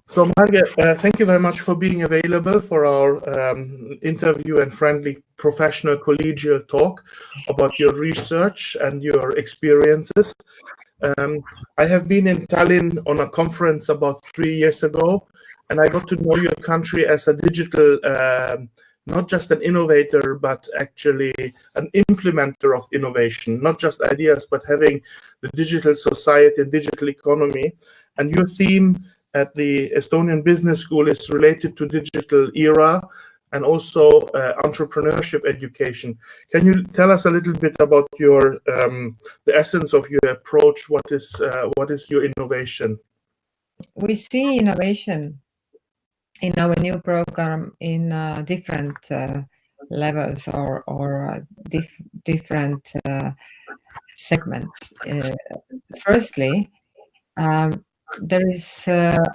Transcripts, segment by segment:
So, Margaret, thank you very much for being available for our interview and friendly, professional, collegial talk about your research and your experiences. I have been in Tallinn on a conference about 3 years ago, and I got to know your country as a digital, not just an innovator, but actually an implementer of innovation, not just ideas, but having the digital society and digital economy. And your theme at the Estonian Business School is related to digital era and also entrepreneurship education. Can you tell us a little bit about your the essence of your approach? What is your innovation? We see innovation in our new program in different levels or different segments. Firstly, there is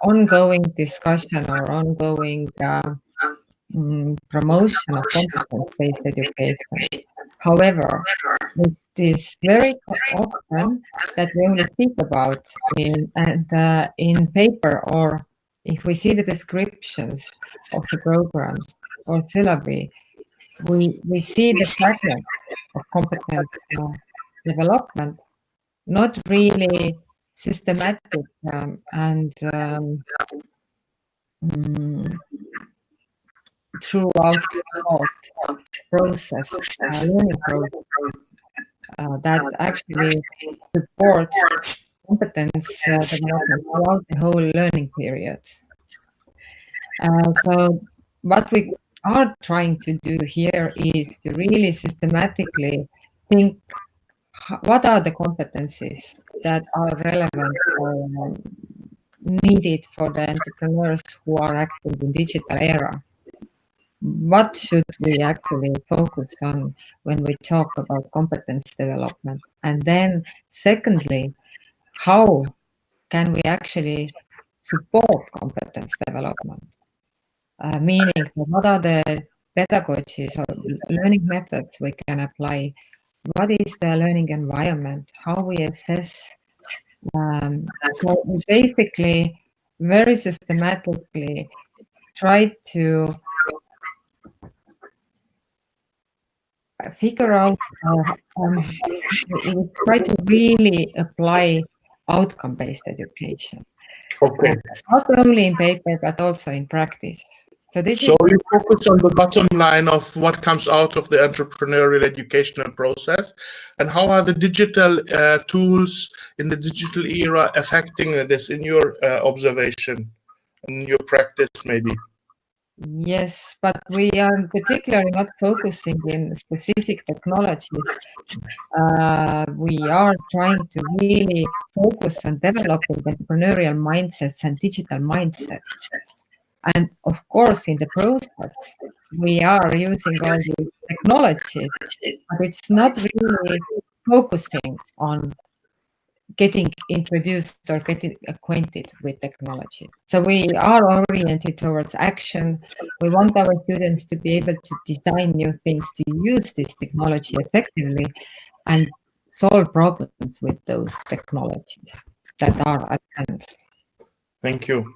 ongoing discussion or ongoing promotion of competence-based education. However, it is very often that we only speak about in paper, or if we see the descriptions of the programs or syllabi, we see the fragment of competence development, not really systematic and throughout the process, learning process that actually supports competence development throughout the whole learning period. So what we are trying to do here is to really systematically think what are the competencies that are relevant or needed for the entrepreneurs who are active in digital era. What should we actually focus on when we talk about competence development? And then secondly, how can we actually support competence development? Meaning, what are the pedagogies or learning methods we can apply? What is the learning environment? How we assess? So we basically very systematically try to figure out, we try to really apply outcome-based education. Okay. Not only in paper, but also in practice. So you focus on the bottom line of what comes out of the entrepreneurial educational process, and how are the digital tools in the digital era affecting this in your observation, in your practice maybe? Yes, but we are particularly not focusing in specific technologies. We are trying to really focus on developing entrepreneurial mindsets and digital mindsets. And of course, in the process, we are using all the technology, but it's not really focusing on getting introduced or getting acquainted with technology. So we are oriented towards action. We want our students to be able to design new things, to use this technology effectively and solve problems with those technologies that are at hand. Thank you.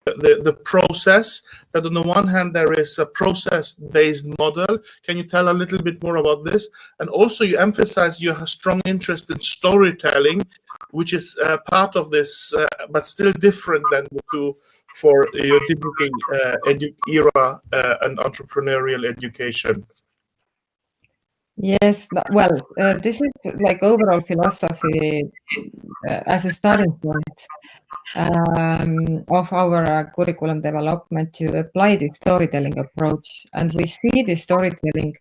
The process, that on the one hand there is a process-based model. Can you tell a little bit more about this? And also you emphasize you have strong interest in storytelling, which is part of this, but still different than the two for your digital era and entrepreneurial education. Yes, well, this is like overall philosophy as a starting point of our curriculum development to apply the storytelling approach. And we see the storytelling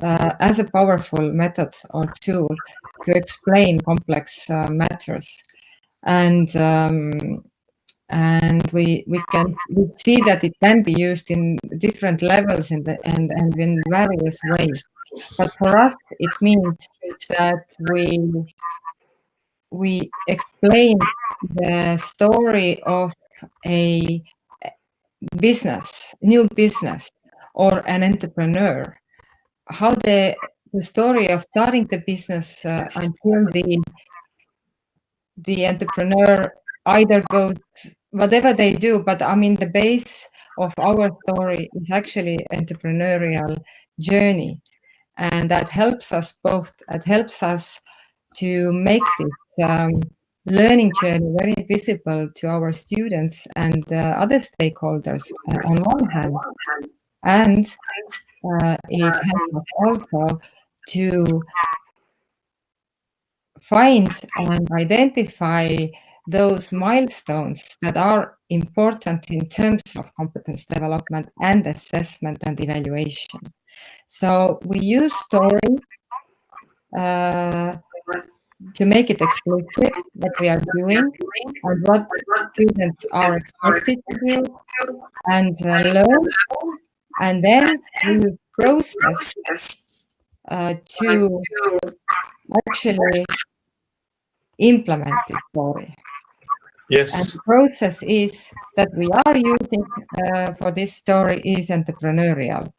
as a powerful method or tool to explain complex matters. And we see that it can be used in different levels and in various ways. But for us, it means that we explain the story of a business, new business, or an entrepreneur, how the story of starting the business until the entrepreneur either goes whatever they do. But I mean, the base of our story is actually entrepreneurial journey, and that helps us both. It helps us to make this learning journey very visible to our students and other stakeholders on one hand, and it helps us also to find and identify those milestones that are important in terms of competence development and assessment and evaluation. So we use story to make it explicit what we are doing and what students are expected to do and learn, and then we use process to actually implement this story. Yes. And the process is that we are using for this story is entrepreneurial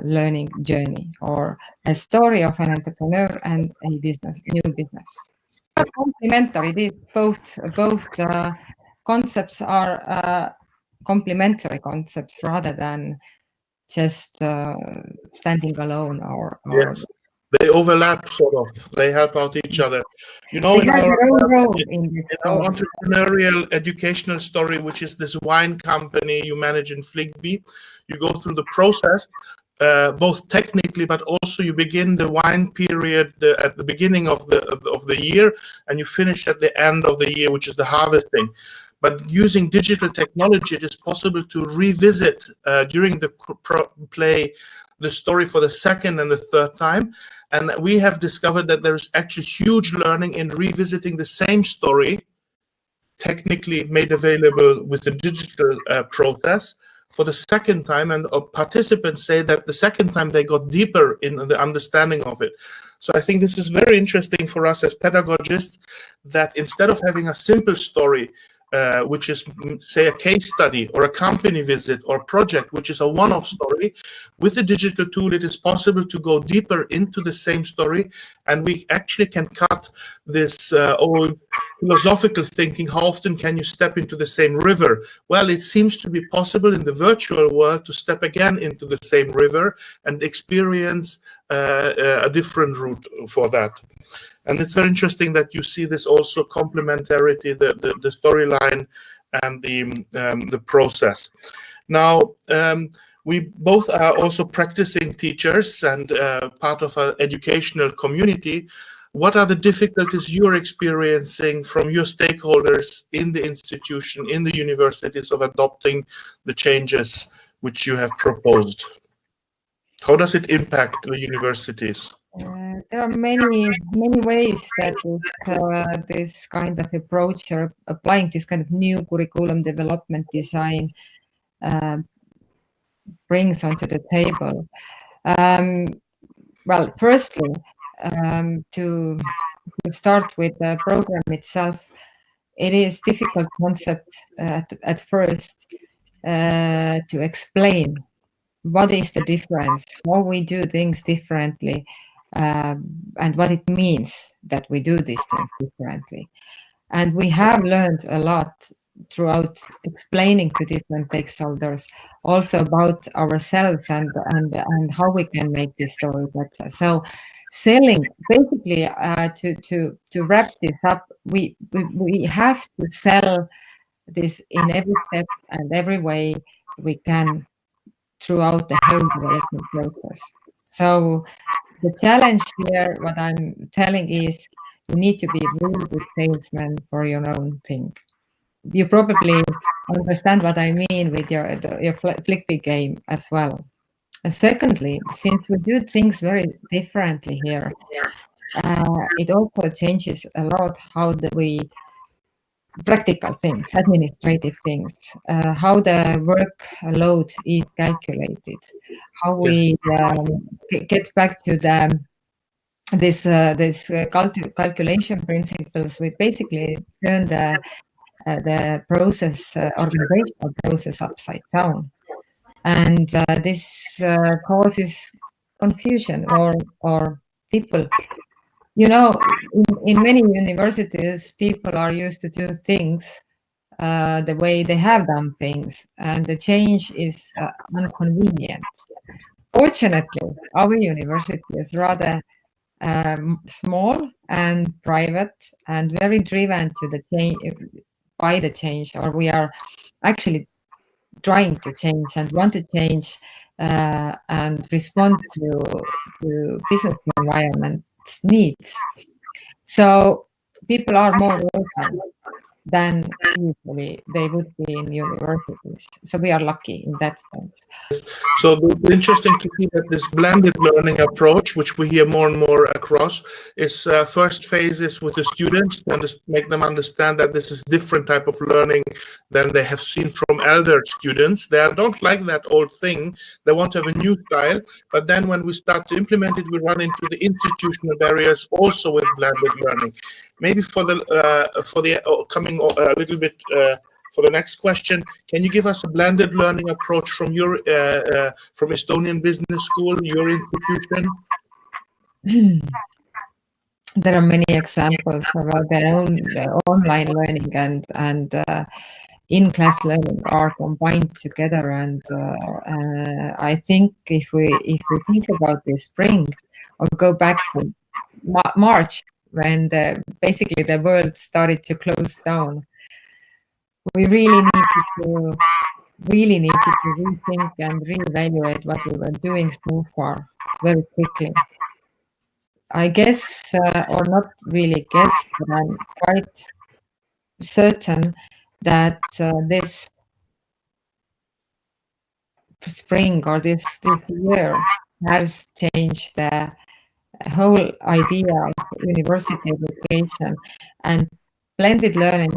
learning journey, or a story of an entrepreneur and a business, new business. Complementary. These both concepts are complementary concepts rather than just standing alone. Or yes, they overlap sort of. They help out each other. You know, they have their own role in this our story. entrepreneurial educational story, which is this wine company you manage in Fligby, you go through the process. Both technically, but also you begin the wine period at the beginning of the year, and you finish at the end of the year, which is the harvesting. But using digital technology, it is possible to revisit during the play the story for the second and the third time. And we have discovered that there is actually huge learning in revisiting the same story, technically made available with the digital process, for the second time, and participants say that the second time they got deeper in the understanding of it. So I think this is very interesting for us as pedagogists, that instead of having a simple story, which is, say, a case study or a company visit or project, which is a one-off story, with the digital tool, it is possible to go deeper into the same story, and we actually can cut this old philosophical thinking, how often can you step into the same river? Well, it seems to be possible in the virtual world to step again into the same river and experience a different route for that. And it's very interesting that you see this also complementarity, the storyline and the process. Now, we both are also practicing teachers and part of an educational community. What are the difficulties you're experiencing from your stakeholders in the institution, in the universities, of adopting the changes which you have proposed? How does it impact the universities? There are many ways that this kind of approach, or applying this kind of new curriculum development design, brings onto the table. Well, firstly, to start with the program itself, it is difficult concept at first to explain what is the difference, how we do things differently, and what it means that we do these things differently. And we have learned a lot throughout explaining to different stakeholders also about ourselves and how we can make this story better. So selling, basically, to wrap this up, we have to sell this in every step and every way we can throughout the whole development process. So the challenge here, what I'm telling is, you need to be a really good salesman for your own thing. You probably understand what I mean with your Flickr game as well. And secondly, since we do things very differently here, it also changes a lot how we practical things, administrative things, how the workload is calculated, how we get back to this calculation principles. We basically turn the process, organizational process, upside down, and this causes confusion, or people. You know, in many universities, people are used to do things the way they have done things, and the change is inconvenient. Fortunately, our university is rather small and private and very driven to the change by the change, or we are actually trying to change and want to change and respond to business environment's needs. So people are more welcome than usually they would be in universities. So we are lucky in that sense. So it's interesting to see that this blended learning approach, which we hear more and more across, is first phase is with the students to make them understand that this is different type of learning than they have seen from elder students. They don't like that old thing. They want to have a new style. But then when we start to implement it, we run into the institutional barriers also with blended learning. Maybe for the coming a little bit for the next question, can you give us a blended learning approach from your from Estonian Business School, your institution? There are many examples about their own online learning and in-class learning are combined together. And I think if we think about this spring or go back to March, when basically the world started to close down, we really needed to rethink and reevaluate what we were doing so far very quickly. I guess, or not really guess, but I'm quite certain that this spring or this year has changed the whole idea of university education, and blended learning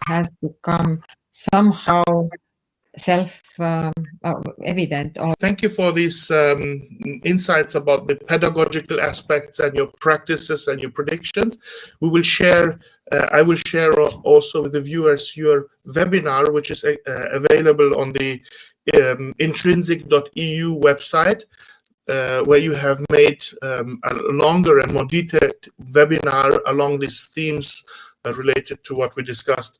has become somehow self-evident. Thank you for these insights about the pedagogical aspects and your practices and your predictions. We will share. I will share also with the viewers your webinar, which is available on the intrinsic.eu website, where you have made a longer and more detailed webinar along these themes related to what we discussed.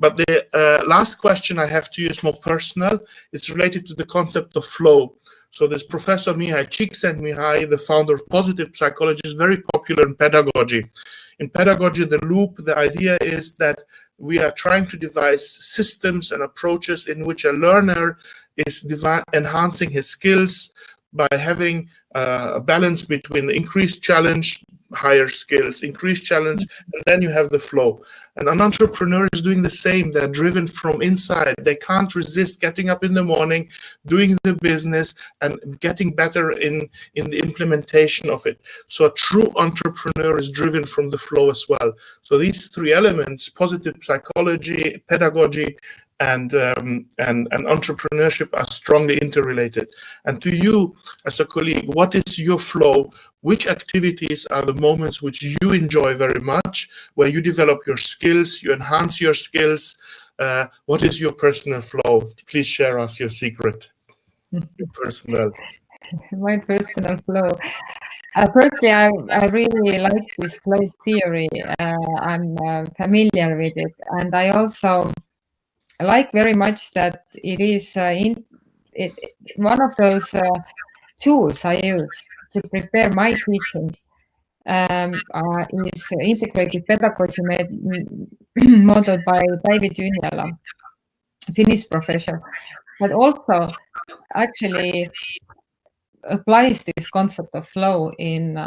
But the last question I have to you is more personal. It's related to the concept of flow. So this Professor Mihai Csikszentmihalyi, the founder of positive psychology, is very popular in pedagogy. In pedagogy, the loop, the idea is that we are trying to devise systems and approaches in which a learner is enhancing his skills by having a balance between increased challenge, higher skills, increased challenge, and then you have the flow. And an entrepreneur is doing the same. They're driven from inside. They can't resist getting up in the morning, doing the business, and getting better in the implementation of it. So a true entrepreneur is driven from the flow as well. So these three elements, positive psychology, pedagogy, and entrepreneurship, are strongly interrelated. And to you as a colleague, what is your flow? Which activities are the moments which you enjoy very much, where you develop your skills, you enhance your skills? What is your personal flow? Please share us your secret. Your personal. My personal flow. Firstly, I really like this flow theory. I'm familiar with it, and I also like very much that it is one of those tools I use to prepare my teaching. Is integrated pedagogy modeled by David Juniala, Finnish professor, but also actually applies this concept of flow in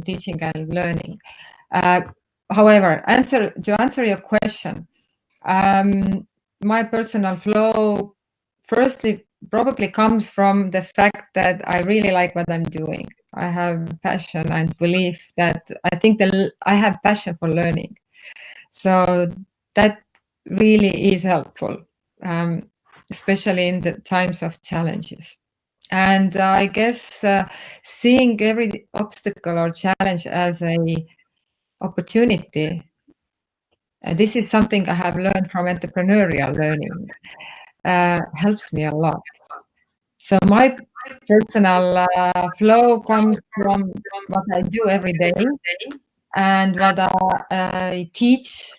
teaching and learning. However, to answer your question, my personal flow firstly probably comes from the fact that I really like what I'm doing. I have passion and belief that I think that I have passion for learning. So that really is helpful, especially in the times of challenges. And I guess seeing every obstacle or challenge as a opportunity, this is something I have learned from entrepreneurial learning, helps me a lot. So my personal flow comes from what I do every day and what I teach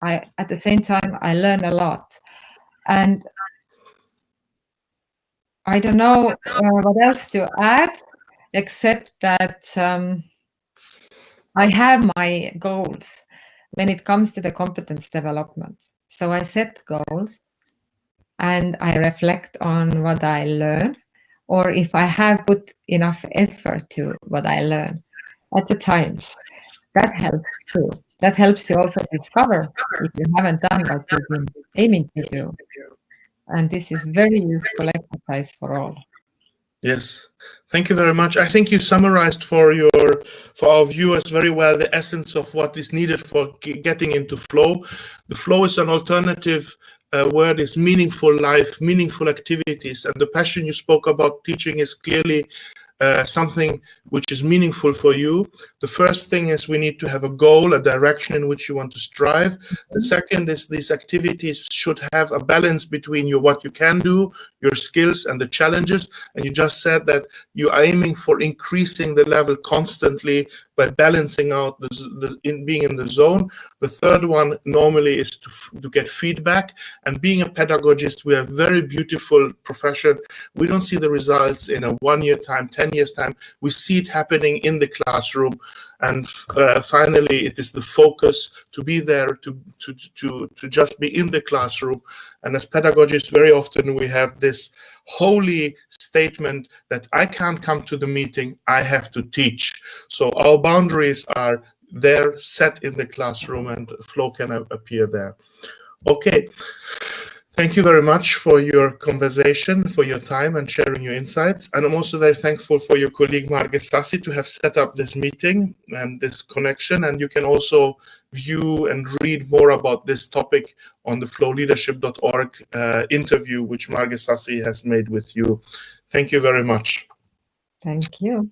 at the same time, I learn a lot. And I don't know what else to add, except that I have my goals when it comes to the competence development. So I set goals and I reflect on what I learn, or if I have put enough effort to what I learn at the times. That helps too. That helps you also discover if you haven't done what you've been aiming to do. And this is very useful exercise for all. Yes, thank you very much. I think you summarized for our viewers very well the essence of what is needed for getting into flow. The flow is an alternative word, is meaningful life, meaningful activities, and the passion you spoke about teaching is clearly something which is meaningful for you. The first thing is we need to have a goal, a direction in which you want to strive. The second is these activities should have a balance between what you can do, your skills, and the challenges. And you just said that you're aiming for increasing the level constantly by balancing out being in the zone. The third one normally is to get feedback. And being a pedagogist, we have a very beautiful profession. We don't see the results in a 1 year time, 10 years time. We see it happening in the classroom. And finally, it is the focus to be there, to just be in the classroom. And as pedagogists, very often we have this holy statement that I can't come to the meeting, I have to teach. So our boundaries are there, set in the classroom, and flow can appear there. Okay. Thank you very much for your conversation, for your time and sharing your insights. And I'm also very thankful for your colleague Margit Sassi to have set up this meeting and this connection. And you can also view and read more about this topic on the flowleadership.org interview, which Margit Sassi has made with you. Thank you very much. Thank you.